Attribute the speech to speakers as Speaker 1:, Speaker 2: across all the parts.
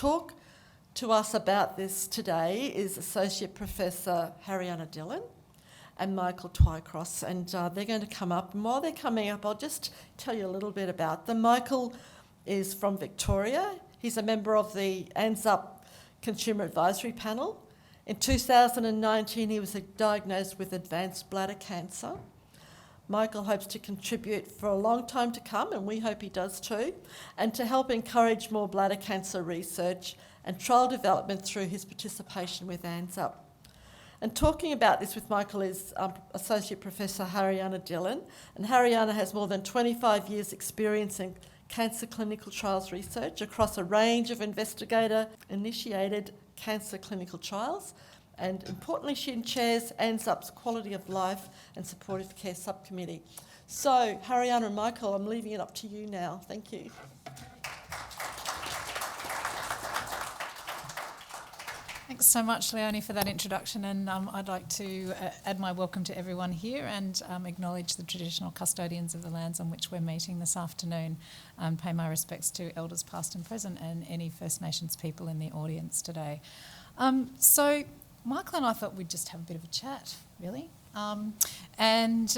Speaker 1: talk to us about this today is Associate Professor Hariana Dillon and Michael Twycross, and they're going to come up. And while they're coming up, I'll just tell you a little bit about them. Michael is from Victoria. He's a member of the ANZUP Consumer Advisory Panel. In 2019, he was diagnosed with advanced bladder cancer. Michael hopes to contribute for a long time to come, and we hope he does too, and to help encourage more bladder cancer research and trial development through his participation with ANZUP. And talking about this with Michael is Associate Professor Hariana Dillon, and Hariana has more than 25 years' experience in cancer clinical trials research across a range of investigator-initiated cancer clinical trials, and importantly she chairs ANZUP's Quality of Life and Supportive Care Subcommittee. So Hariana and Michael, I'm leaving it up to you now. Thank you.
Speaker 2: Thanks so much, Leonie, for that introduction, and I'd like to add my welcome to everyone here and acknowledge the traditional custodians of the lands on which we're meeting this afternoon, and pay my respects to Elders past and present and any First Nations people in the audience today. So Michael and I thought we'd just have a bit of a chat, really, and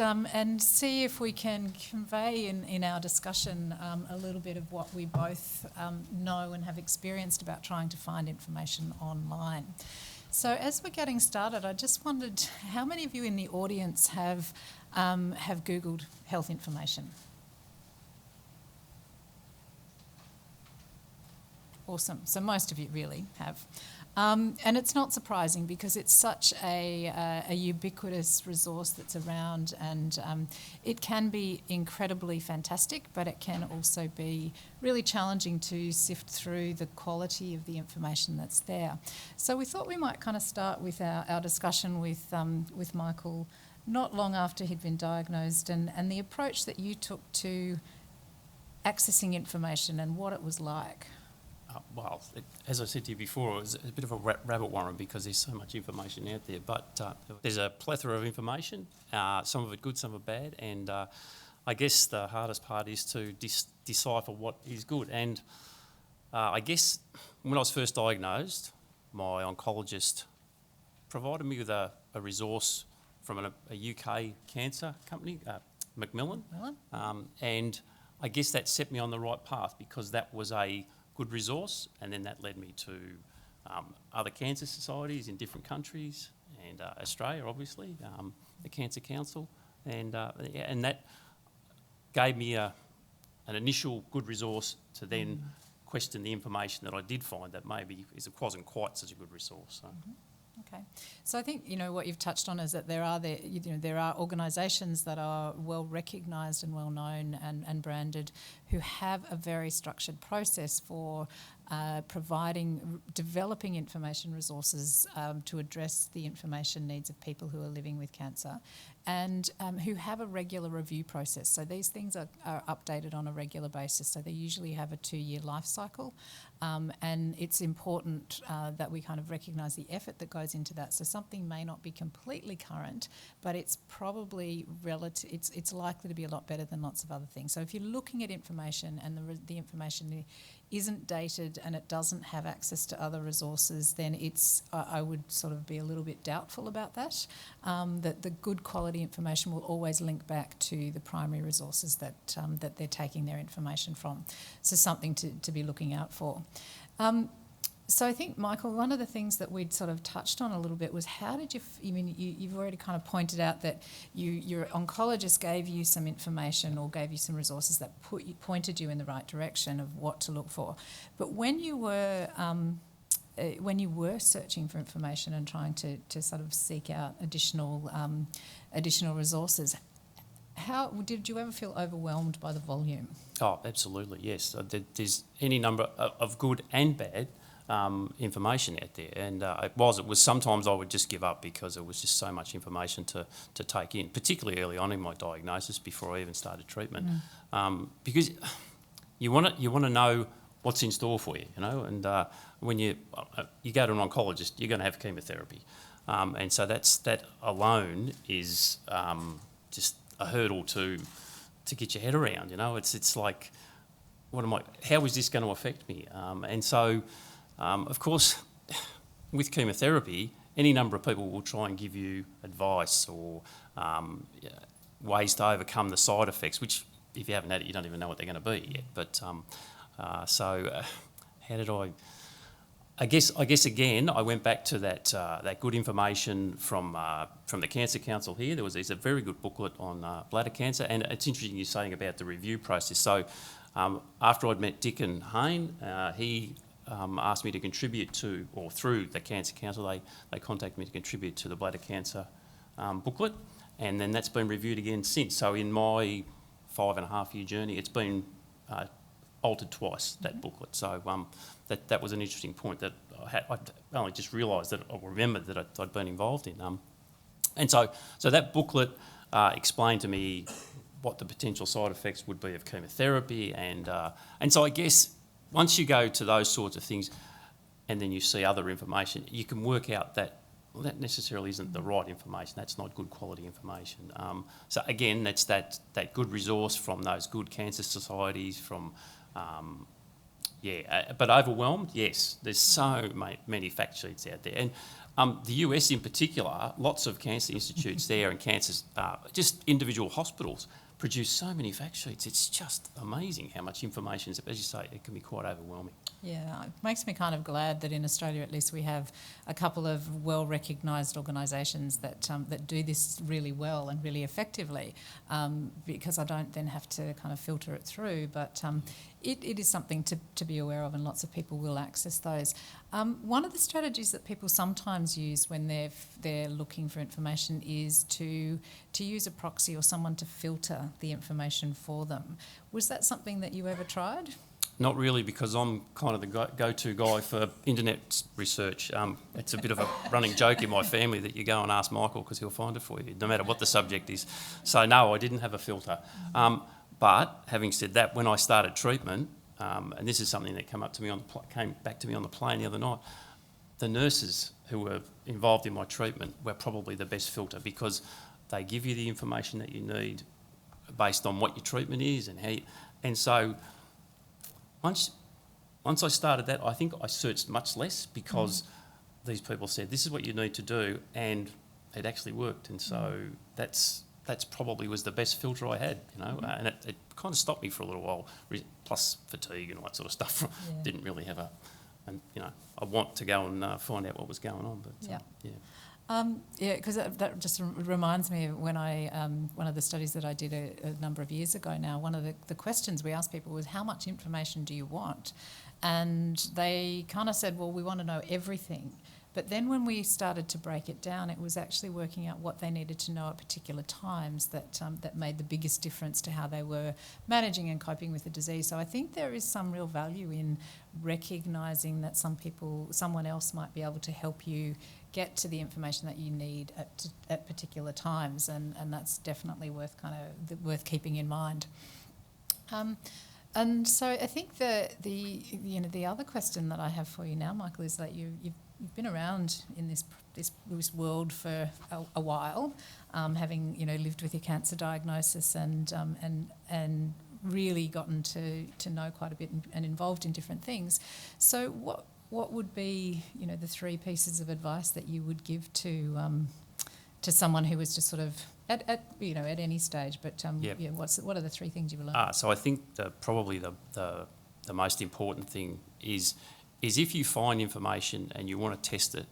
Speaker 2: see if we can convey in our discussion a little bit of what we both know and have experienced about trying to find information online. So as we're getting started, I just wondered how many of you in the audience have Googled health information? Awesome. So most of you really have. And it's not surprising because it's such a ubiquitous resource that's around, and it can be incredibly fantastic, but it can also be really challenging to sift through the quality of the information that's there. So we thought we might kind of start with our discussion with Michael not long after he'd been diagnosed, and the approach that you took to accessing information and what it was like.
Speaker 3: Well, as I said to you before, it was a bit of a rabbit warren because there's so much information out there. But there's a plethora of information, some of it good, some of it bad. And I guess the hardest part is to decipher what is good. And I guess when I was first diagnosed, my oncologist provided me with a resource from a UK cancer company, Macmillan. And I guess that set me on the right path because that was a good resource, and then that led me to other cancer societies in different countries, and Australia, obviously, the Cancer Council, and that gave me an initial good resource to then question the information that I did find that maybe it wasn't quite such a good resource. So.
Speaker 2: Mm-hmm. Okay, so I think what you've touched on is that there are organisations that are well recognised and well known and branded who have a very structured process for developing information resources to address the information needs of people who are living with cancer, and who have a regular review process. So these things are updated on a regular basis. So they usually have a 2-year life cycle, and it's important that we kind of recognise the effort that goes into that. So something may not be completely current, but it's probably it's likely to be a lot better than lots of other things. So if you're looking at information and the information isn't dated and it doesn't have access to other resources, then I would sort of be a little bit doubtful about that. That the good quality information will always link back to the primary resources that they're taking their information from. So something to be looking out for. So I think, Michael, one of the things that we'd sort of touched on a little bit was how did you've already kind of pointed out that your oncologist gave you some information or gave you some resources that pointed you in the right direction of what to look for. But when you were searching for information and trying to sort of seek out additional resources, how did you ever feel overwhelmed by the volume?
Speaker 3: Oh, absolutely, yes. There's any number of good and bad information out there, and it was sometimes I would just give up because it was just so much information to take in, particularly early on in my diagnosis before I even started treatment, because you want to know what's in store for you, and when you go to an oncologist, you're going to have chemotherapy, and so that alone is just a hurdle to get your head around. It's like, how is this going to affect me? And so Of course, with chemotherapy, any number of people will try and give you advice or ways to overcome the side effects, which if you haven't had it, you don't even know what they're going to be yet. But how did I? I guess again, I went back to that good information from the Cancer Council here. There's a very good booklet on bladder cancer, and it's interesting you're saying about the review process. So after I'd met Dick and Hayne, he asked me to contribute to, or through the Cancer Council, they contacted me to contribute to the bladder cancer booklet, and then that's been reviewed again since. So in my 5.5-year journey, it's been altered twice, that booklet. So that was an interesting point that I only just realised that, or remembered that I'd been involved in. And so that booklet explained to me what the potential side effects would be of chemotherapy, and so I guess once you go to those sorts of things and then you see other information, you can work out that that necessarily isn't the right information. That's not good quality information. So again, that's that good resource from those good cancer societies, from but overwhelmed, yes. There's so many fact sheets out there. And the US in particular, lots of cancer institutes there and cancers, just individual hospitals produce so many fact sheets. It's just amazing how much information, as you say, it can be quite overwhelming.
Speaker 2: Yeah, it makes me kind of glad that in Australia at least we have a couple of well-recognised organisations that do this really well and really effectively, because I don't then have to kind of filter it through. But it is something to be aware of, and lots of people will access those. One of the strategies that people sometimes use when they're looking for information is to use a proxy or someone to filter the information for them. Was that something that you ever tried?
Speaker 3: Not really, because I'm kind of the go-to guy for internet research. It's a bit of a running joke in my family that you go and ask Michael because he'll find it for you, no matter what the subject is. So no, I didn't have a filter. But having said that, when I started treatment, and this is something that came back to me on the plane the other night, the nurses who were involved in my treatment were probably the best filter, because they give you the information that you need based on what your treatment is and how you, and so once I started that, I think I searched much less, because these people said, this is what you need to do, and it actually worked. And so that's probably was the best filter I had, and it kind of stopped me for a little while, plus fatigue and all that sort of stuff.
Speaker 2: Yeah.
Speaker 3: Didn't really have I want to go and find out what was going on, but
Speaker 2: because that just reminds me of when one of the studies that I did a number of years ago now, one of the questions we asked people was, how much information do you want? And they kind of said, well, we want to know everything. But then when we started to break it down, it was actually working out what they needed to know at particular times that made the biggest difference to how they were managing and coping with the disease. So I think there is some real value in recognising that someone else might be able to help you get to the information that you need at particular times, and that's definitely worth keeping in mind. And so I think the other question that I have for you now, Michael, is that you've been around in this world for a while, having lived with your cancer diagnosis and really gotten to know quite a bit and involved in different things. So what would be the three pieces of advice that you would give to someone who was just sort of at any stage, but what are the three things you learned?
Speaker 3: So I think probably the most important thing is if you find information and you want to test it,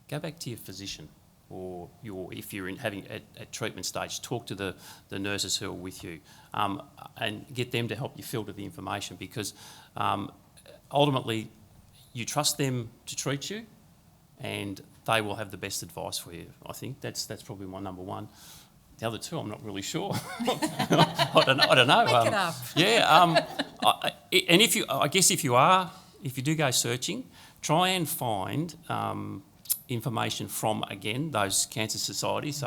Speaker 3: go back to your physician, or if you're having at treatment stage, talk to the nurses who are with you, and get them to help you filter the information, because ultimately you trust them to treat you, and they will have the best advice for you. I think that's probably my number one. The other two, I'm not really sure. I don't know.
Speaker 2: Make it up.
Speaker 3: Yeah. And if you do go searching, try and find information from, again, those cancer societies.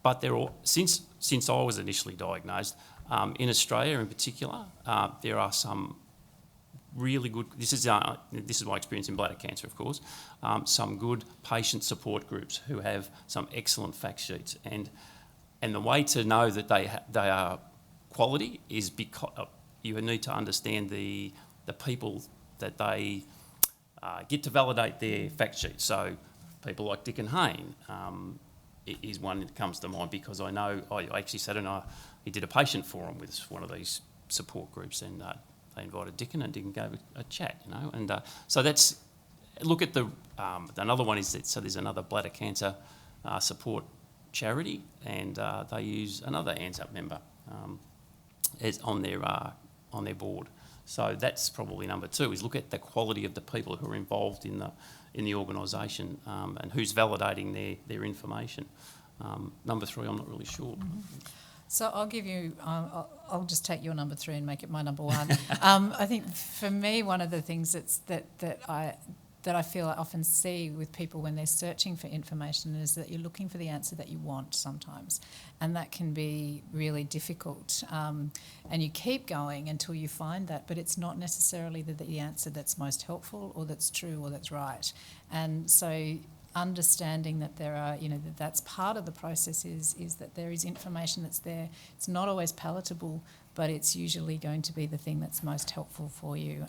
Speaker 3: But they're all, since I was initially diagnosed, in Australia in particular, there are some really good, this is my experience in bladder cancer, of course, some good patient support groups who have some excellent fact sheets. And the way to know that they are quality is because you need to understand the people that they get to validate their fact sheet. So people like Dick and Hayne is one that comes to mind, because I know I actually sat in he did a patient forum with one of these support groups, and they invited Dickon, and Dickon gave a chat, you know. And so that's, look at the, another one is that, so there's another bladder cancer support charity, and they use another ANZUP member as on their board. So that's probably number two, is look at the quality of the people who are involved in the organisation, and who's validating their information. Number three, I'm not really sure.
Speaker 2: Mm-hmm. So I'll give you, I'll just take your number three and make it my number one. I think for me, one of the things that I feel I often see with people when they're searching for information is that you're looking for the answer that you want sometimes, and that can be really difficult. And you keep going until you find that, but it's not necessarily the answer that's most helpful or that's true or that's right. And so understanding that there are, you know, that's part of the process is that there is information that's there. It's not always palatable, but it's usually going to be the thing that's most helpful for you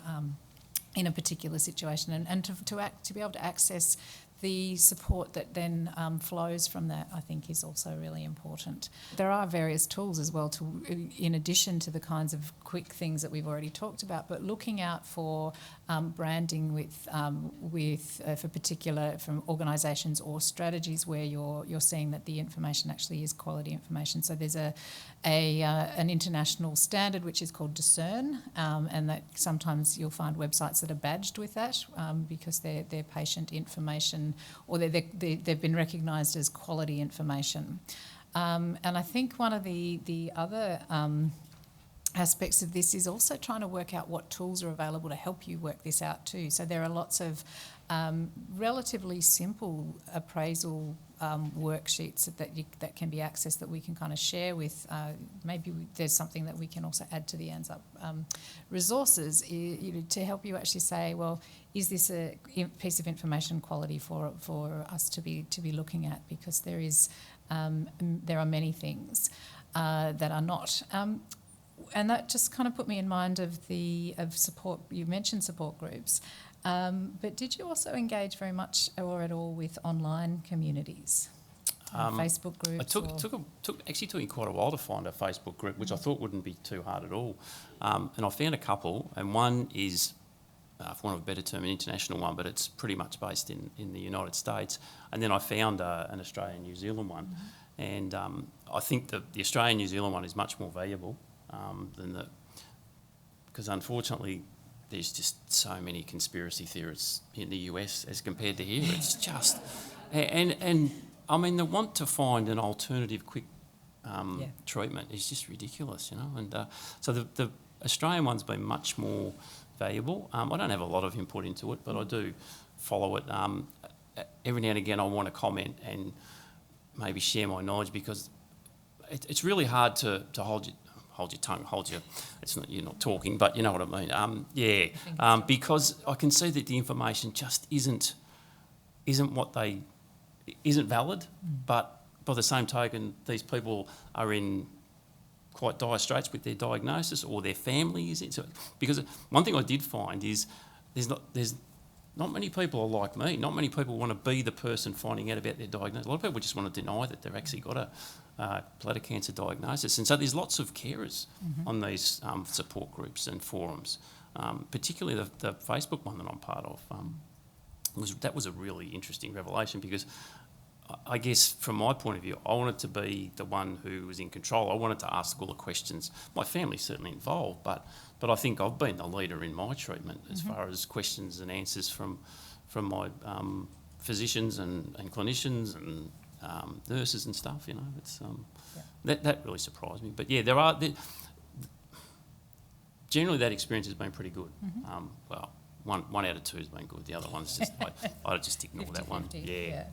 Speaker 2: in a particular situation, and to be able to access the support that then flows from that, I think, is also really important. There are various tools as well, in addition to the kinds of quick things that we've already talked about, but looking out for branding for particular from organisations or strategies where you're seeing that the information actually is quality information. So there's an international standard which is called Discern, and that sometimes you'll find websites that are badged with that because they're patient information, or they've been recognised as quality information. And I think one of the other aspects of this is also trying to work out what tools are available to help you work this out too. So there are lots of relatively simple appraisal worksheets that can be accessed that we can kind of share with. Maybe there's something that we can also add to the ANZUP resources to help you actually say, well, is this a piece of information quality for us to be looking at? Because there are many things that are not. And that just kind of put me in mind of support. You mentioned support groups, but did you also engage very much or at all with online communities, Facebook groups?
Speaker 3: It took me quite a while to find a Facebook group, which I thought wouldn't be too hard at all. And I found a couple, and one is, for want of a better term, an international one, but it's pretty much based in the United States. And then I found an Australian-New Zealand one, and I think the Australian-New Zealand one is much more valuable. Because unfortunately there's just so many conspiracy theorists in the US as compared to here. It's just, and I mean, the want to find an alternative quick treatment is just ridiculous, you know. And so the Australian one's been much more valuable. I don't have a lot of input into it, but I do follow it. Every now and again I want to comment and maybe share my knowledge, because it's really hard to hold your tongue, it's not, you're not talking, but you know what I mean. Because I can see that the information just isn't valid, but by the same token, these people are in quite dire straits with their diagnosis, or their family is. So, because one thing I did find is there's not many people are like me. Not many people want to be the person finding out about their diagnosis. A lot of people just want to deny that they've actually got a bladder cancer diagnosis. And so there's lots of carers on these support groups and forums, particularly the Facebook one that I'm part of. That was a really interesting revelation, because I guess from my point of view, I wanted to be the one who was in control. I wanted to ask all the questions. My family's certainly involved, but I think I've been the leader in my treatment as far as questions and answers from my physicians and clinicians and nurses and stuff. You know, it's that really surprised me. But yeah, generally that experience has been pretty good. Well, one out of two has been good. The other one's just I just ignore that one. Yeah.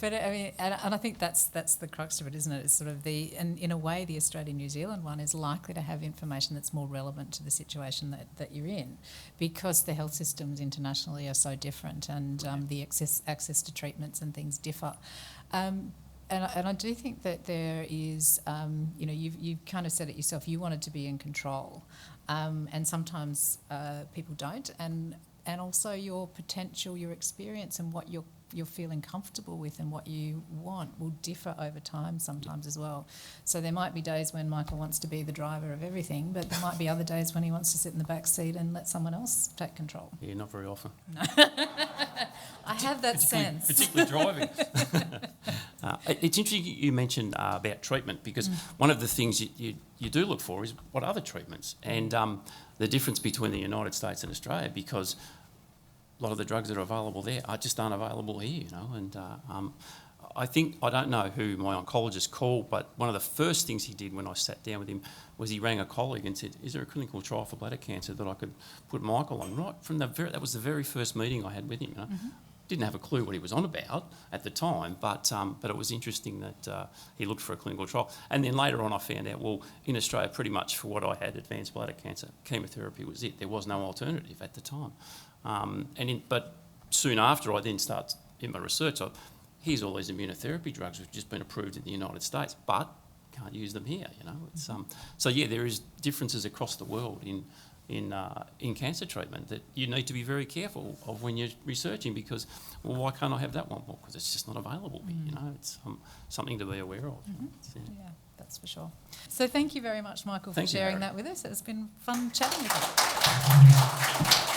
Speaker 2: But I mean, and I think that's the crux of it, isn't it? It's sort of and in a way, the Australia-New Zealand one is likely to have information that's more relevant to the situation that you're in, because the health systems internationally are so different, and the access to treatments and things differ. And I do think that there is, you've kind of said it yourself, you wanted to be in control, and sometimes people don't. and also your potential, your experience, and what you're feeling comfortable with and what you want will differ over time sometimes as well. So there might be days when Michael wants to be the driver of everything, but there might be other days when he wants to sit in the back seat and let someone else take control.
Speaker 3: Yeah, not very often.
Speaker 2: I have that sense.
Speaker 3: Particularly driving. It's interesting you mentioned about treatment, because one of the things you do look for is what are the treatments, and the difference between the United States and Australia, because a lot of the drugs that are available there just aren't available here, you know. And I don't know who my oncologist called, but one of the first things he did when I sat down with him was he rang a colleague and said, "Is there a clinical trial for bladder cancer that I could put Michael on?" Right from that was the very first meeting I had with him. You know? Didn't have a clue what he was on about at the time, but it was interesting that he looked for a clinical trial. And then later on I found out, well, in Australia, pretty much for what I had, advanced bladder cancer, chemotherapy was it. There was no alternative at the time. But soon after I then start in my research, here's all these immunotherapy drugs which have just been approved in the United States, but can't use them here, you know. It's, so yeah, there is differences across the world in cancer treatment that you need to be very careful of when you're researching, because, well, why can't I have that one? Well, because it's just not available here, you know. It's something to be aware of.
Speaker 2: Yeah, that's for sure. So thank you very much, Michael, for
Speaker 3: Thank you,
Speaker 2: sharing
Speaker 3: Harry.
Speaker 2: that with us. It's been fun chatting with you.